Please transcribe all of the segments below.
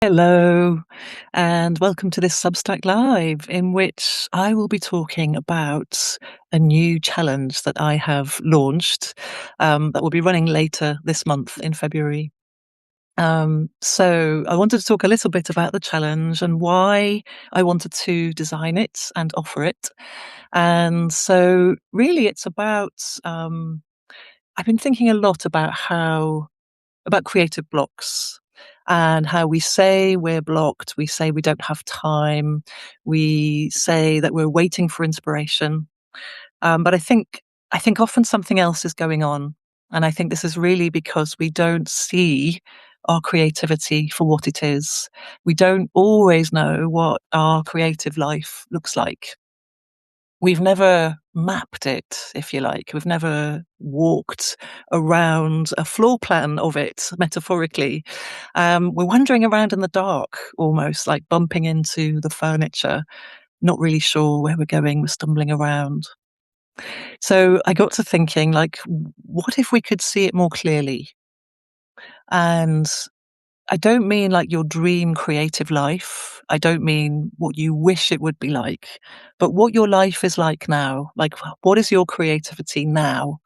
Hello, and welcome to this Substack Live, in which I will be talking about a new challenge that I have launched that will be running later this month in February. So I wanted to talk a little bit about the challenge and why I wanted to design it and offer it. And so, really, it's about I've been thinking a lot about creative blocks and how we say we're blocked, we say we don't have time, we say that we're waiting for inspiration. But I think often something else is going on, and I think this is really because we don't see our creativity for what it is. We don't always know what our creative life looks like. We've never mapped it, if you like. We've never walked around a floor plan of it, metaphorically. We're wandering around in the dark, almost like bumping into the furniture, not really sure where we're going. We're stumbling around. So I got to thinking, like, what if we could see it more clearly? And I don't mean like your dream creative life. I don't mean what you wish it would be like, but what your life is like now. Like, what is your creativity now?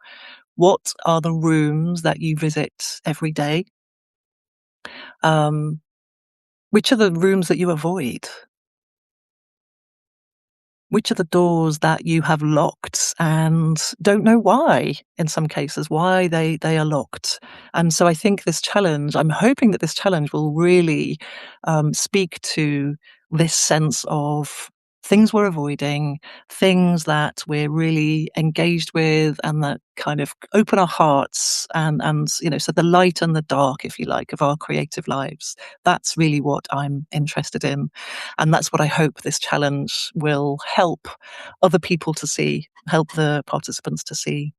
What are the rooms that you visit every day? Um, which are the rooms that you avoid? Which are the doors that you have locked and don't know why, in some cases, why they are locked? And so I think I'm hoping that this challenge will really speak to this sense of things we're avoiding, things that we're really engaged with, and that kind of open our hearts and so the light and the dark, if you like, of our creative lives. That's really what I'm interested in. And that's what I hope this challenge will help other people to see, help the participants to see.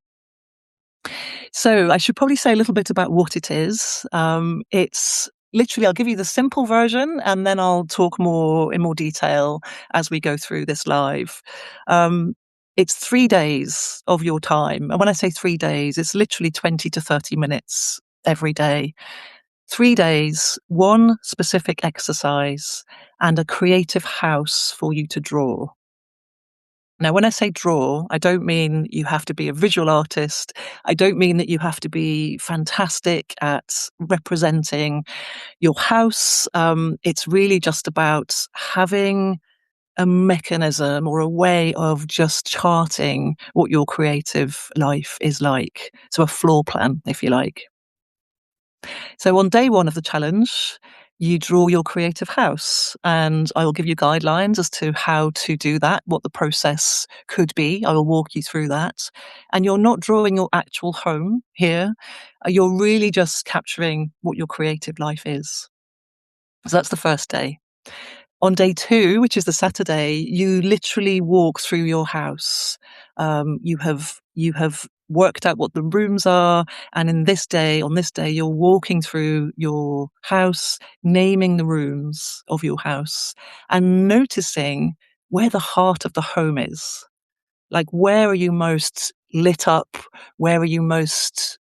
So I should probably say a little bit about what it is. It's literally, I'll give you the simple version and then I'll talk more in more detail as we go through this live. Um, it's 3 days of your time. And when I say 3 days, it's literally 20 to 30 minutes every day. 3 days, one specific exercise, and a creative house for you to draw. Now, when I say draw, I don't mean you have to be a visual artist. I don't mean that you have to be fantastic at representing your house. It's really just about having a mechanism or a way of just charting what your creative life is like. So, a floor plan, if you like. So on day one of the challenge, you draw your creative house, and I will give you guidelines as to how to do that, what the process could be. I will walk you through that. And you're not drawing your actual home here. You're really just capturing what your creative life is. So that's the first day. On day two, which is the Saturday, you literally walk through your house. You have worked out what the rooms are, and on this day, you're walking through your house, naming the rooms of your house, and noticing where the heart of the home is. Like, where are you most lit up? Where are you most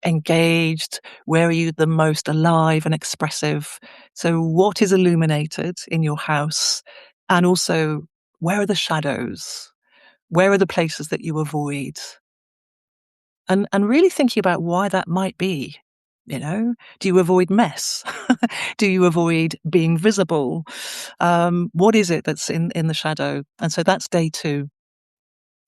engaged? Where are you the most alive and expressive? So, what is illuminated in your house? And also, where are the shadows? Where are the places that you avoid? And really thinking about why that might be. Do you avoid mess? Do you avoid being visible? What is it that's in the shadow? And so that's day two.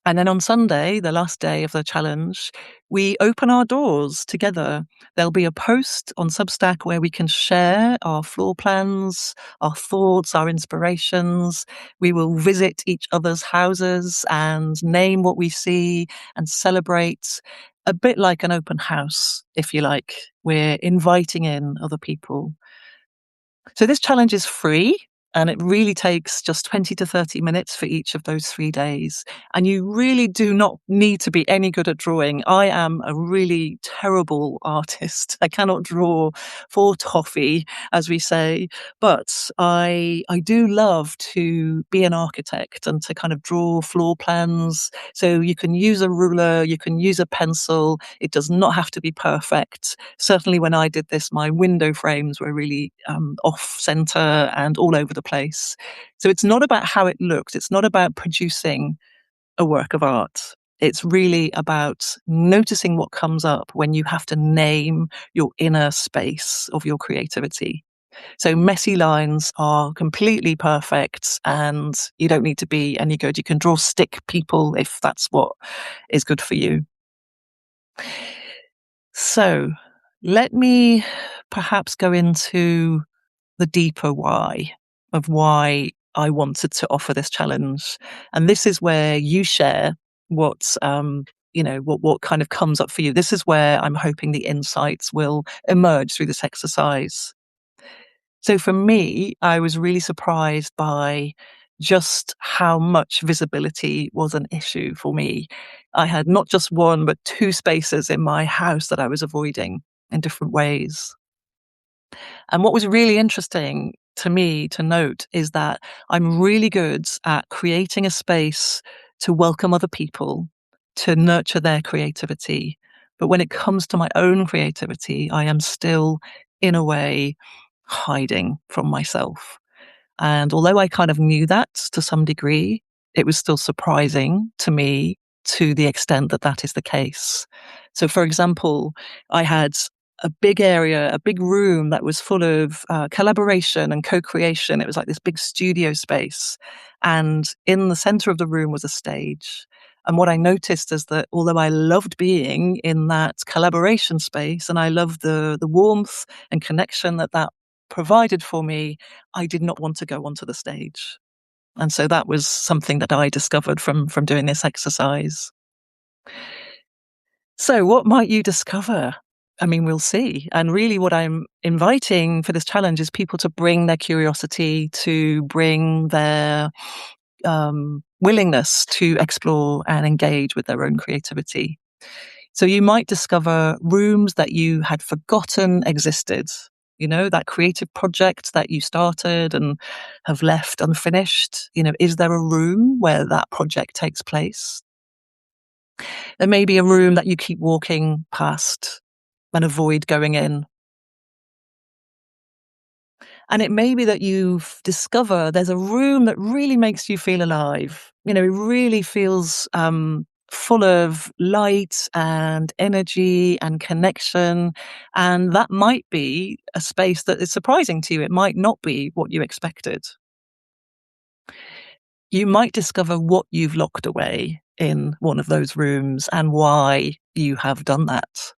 And then on Sunday, the last day of the challenge, we open our doors together. There'll be a post on Substack where we can share our floor plans, our thoughts, our inspirations. We will visit each other's houses and name what we see and celebrate, a bit like an open house, if you like. We're inviting in other people. So this challenge is free. And it really takes just 20 to 30 minutes for each of those 3 days. And you really do not need to be any good at drawing. I am a really terrible artist. I cannot draw for toffee, as we say, but I do love to be an architect and to kind of draw floor plans. So you can use a ruler, you can use a pencil. It does not have to be perfect. Certainly when I did this, my window frames were really off center and all over the place. So it's not about how it looks. It's not about producing a work of art. It's really about noticing what comes up when you have to name your inner space of your creativity. So messy lines are completely perfect and you don't need to be any good. You can draw stick people if that's what is good for you. So let me perhaps go into the deeper why of why I wanted to offer this challenge. And this is where you share what what kind of comes up for you. This is where I'm hoping the insights will emerge through this exercise. So for me, I was really surprised by just how much visibility was an issue for me. I had not just one, but two spaces in my house that I was avoiding in different ways. And what was really interesting to me to note is that I'm really good at creating a space to welcome other people, to nurture their creativity. But when it comes to my own creativity, I am still, in a way, hiding from myself. And although I kind of knew that to some degree, it was still surprising to me to the extent that that is the case. So, for example, I had a big area, a big room that was full of collaboration and co creation. It was like this big studio space. And in the center of the room was a stage. And what I noticed is that although I loved being in that collaboration space and I loved the warmth and connection that that provided for me, I did not want to go onto the stage. And so that was something that I discovered from doing this exercise. So what might you discover? I mean, we'll see. And really what I'm inviting for this challenge is people to bring their curiosity, to bring their willingness to explore and engage with their own creativity. So you might discover rooms that you had forgotten existed. You know, that creative project that you started and have left unfinished. You know, is there a room where that project takes place? There may be a room that you keep walking past and avoid going in. And it may be that you discover there's a room that really makes you feel alive. You know, it really feels full of light and energy and connection. And that might be a space that is surprising to you. It might not be what you expected. You might discover what you've locked away in one of those rooms and why you have done that.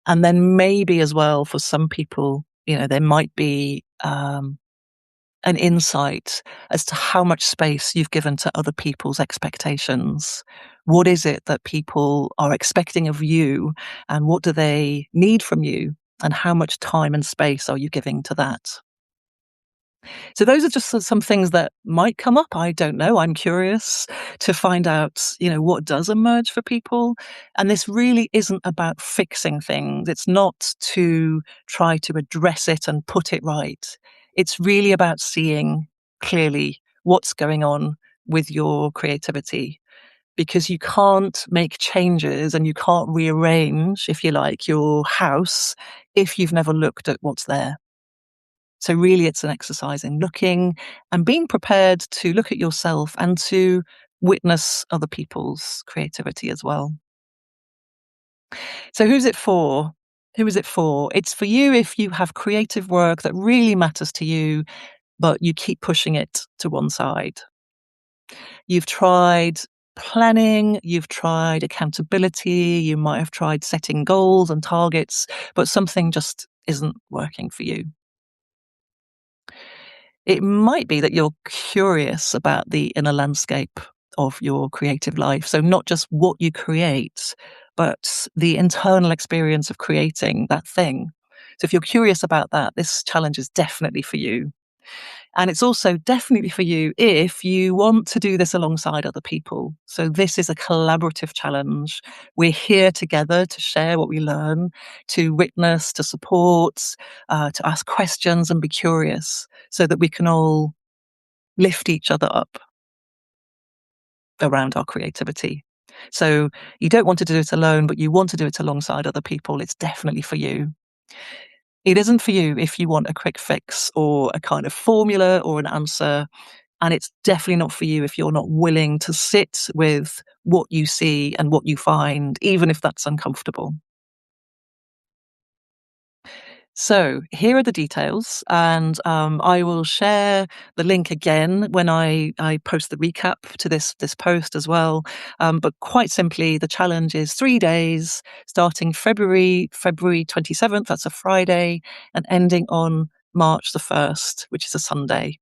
And then maybe as well for some people, you know, there might be an insight as to how much space you've given to other people's expectations. What is it that people are expecting of you, and what do they need from you? And how much time and space are you giving to that? So those are just some things that might come up. I don't know. I'm curious to find out, you know, what does emerge for people. And this really isn't about fixing things. It's not to try to address it and put it right. It's really about seeing clearly what's going on with your creativity, because you can't make changes and you can't rearrange, if you like, your house if you've never looked at what's there. So really it's an exercise in looking and being prepared to look at yourself and to witness other people's creativity as well. So who's it for? Who is it for? It's for you if you have creative work that really matters to you, but you keep pushing it to one side. You've tried planning, you've tried accountability, you might have tried setting goals and targets, but something just isn't working for you. It might be that you're curious about the inner landscape of your creative life. So, not just what you create, but the internal experience of creating that thing. So, if you're curious about that, this challenge is definitely for you. And it's also definitely for you if you want to do this alongside other people. So this is a collaborative challenge. We're here together to share what we learn, to witness, to support, to ask questions and be curious so that we can all lift each other up around our creativity. So you don't want to do it alone, but you want to do it alongside other people. It's definitely for you. It isn't for you if you want a quick fix or a kind of formula or an answer. And it's definitely not for you if you're not willing to sit with what you see and what you find, even if that's uncomfortable. So here are the details, and I will share the link again when I post the recap to this post as well. But quite simply, the challenge is 3 days, starting February 27th. That's a Friday, and ending on March the 1st, which is a Sunday.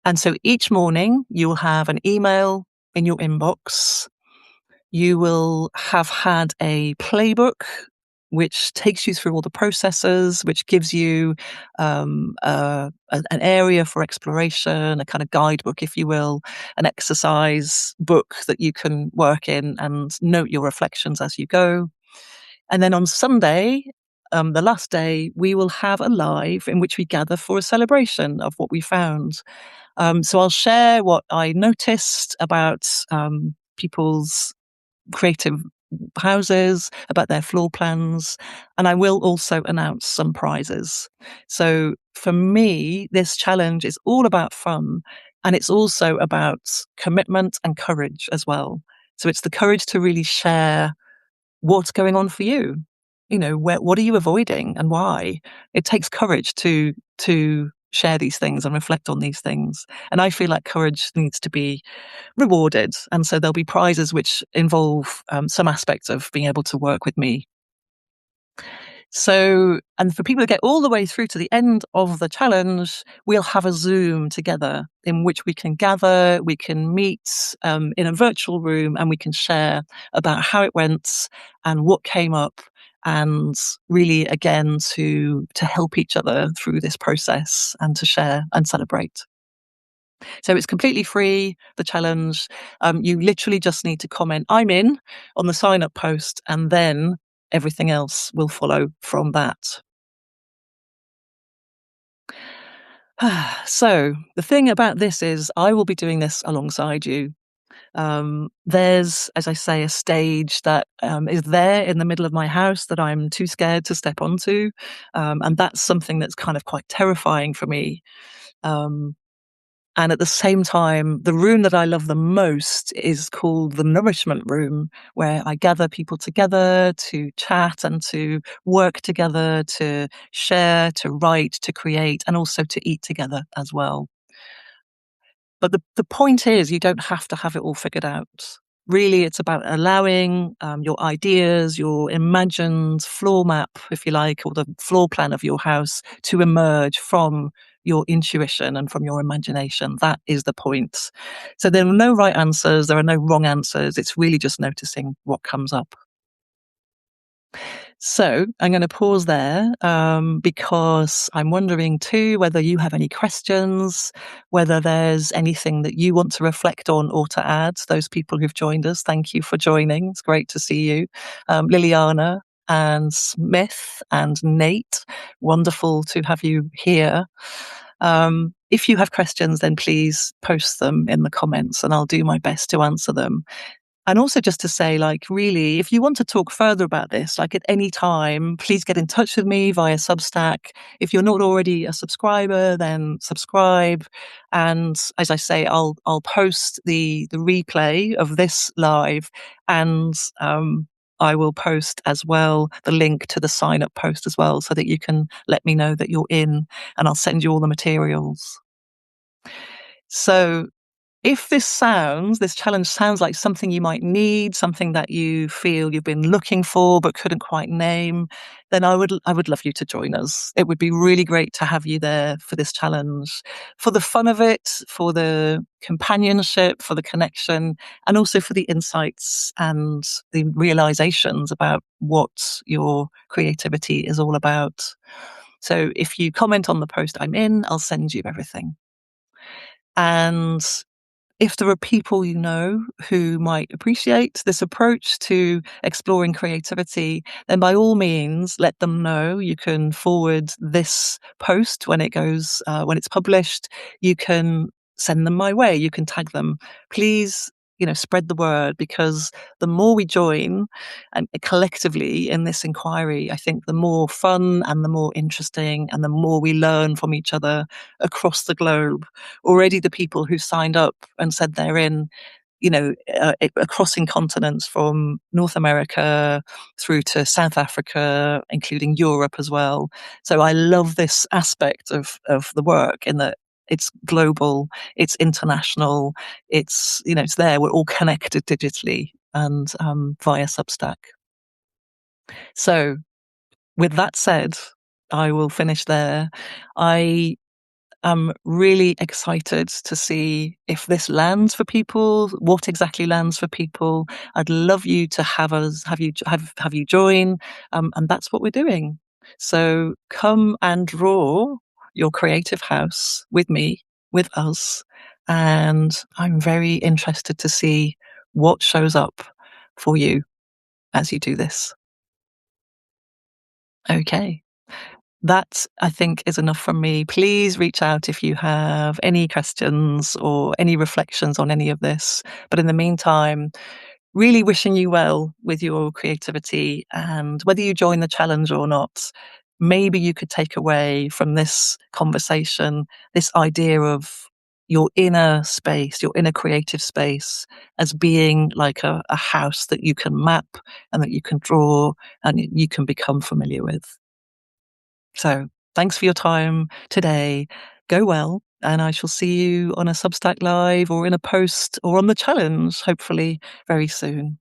And so each morning you will have an email in your inbox. You will have had a playbook which takes you through all the processes, which gives you an area for exploration, a kind of guidebook, if you will, an exercise book that you can work in and note your reflections as you go. And then on Sunday, the last day, we will have a live in which we gather for a celebration of what we found. So I'll share what I noticed about people's creative houses, about their floor plans, and I will also announce some prizes. So for me, this challenge is all about fun, and it's also about commitment and courage as well. So it's the courage to really share what's going on for you. What are you avoiding and why? It takes courage to share these things and reflect on these things. And I feel like courage needs to be rewarded. And so there'll be prizes which involve some aspects of being able to work with me. So, and for people to get all the way through to the end of the challenge, we'll have a Zoom together in which we can gather, we can meet in a virtual room, and we can share about how it went and what came up, and really, again, to help each other through this process and to share and celebrate. So it's completely free, the challenge. You literally just need to comment, "I'm in," on the sign up post, and then everything else will follow from that. So the thing about this is I will be doing this alongside you. There's, as I say, a stage that is there in the middle of my house that I'm too scared to step onto. And that's something that's kind of quite terrifying for me. Um, And at the same time, the room that I love the most is called the nourishment room, where I gather people together to chat and to work together, to share, to write, to create, and also to eat together as well. But the point is, you don't have to have it all figured out. Really, it's about allowing your ideas, your imagined floor map, if you like, or the floor plan of your house to emerge from your intuition and from your imagination. That is the point. So there are no right answers, there are no wrong answers. It's really just noticing what comes up. So I'm going to pause there because I'm wondering too whether you have any questions, whether there's anything that you want to reflect on or to add. Those people who've joined us, thank you for joining. It's great to see you. Liliana and Smith and Nate, wonderful to have you here. If you have questions, then please post them in the comments and I'll do my best to answer them. And also just to say, like, really, if you want to talk further about this, like at any time, please get in touch with me via Substack. If you're not already a subscriber, then subscribe. And as I say, I'll post the replay of this live, and I will post as well the link to the sign up post as well, so that you can let me know that you're in, and I'll send you all the materials. So if this challenge sounds like something you might need, something that you feel you've been looking for but couldn't quite name, then I would love you to join us. It would be really great to have you there for this challenge, for the fun of it, for the companionship, for the connection, and also for the insights and the realizations about what your creativity is all about. So if you comment on the post I'm in, I'll send you everything. And if there are people you know who might appreciate this approach to exploring creativity, then by all means, let them know. You can forward this post when it goes, when it's published. You can send them my way. You can tag them. Please, spread the word, because the more we join and collectively in this inquiry, I think the more fun and the more interesting and the more we learn from each other across the globe. Already the people who signed up and said they're in, crossing continents from North America through to South Africa, including Europe as well. So I love this aspect of the work in that it's global, it's international, it's there. We're all connected digitally and via Substack. So with that said, I will finish there. I I'm really excited to see if this lands for people, what exactly lands for people. I'd love you to have you join, and that's what we're doing. So come and draw your creative house with me, with us, and I'm very interested to see what shows up for you as you do this. Okay. That, I think, is enough from me. Please reach out if you have any questions or any reflections on any of this. But in the meantime, really wishing you well with your creativity, and whether you join the challenge or not, maybe you could take away from this conversation this idea of your inner space, your inner creative space, as being like a house that you can map and that you can draw and you can become familiar with. So thanks for your time today. Go well, and I shall see you on a Substack Live or in a post or on the challenge, hopefully very soon.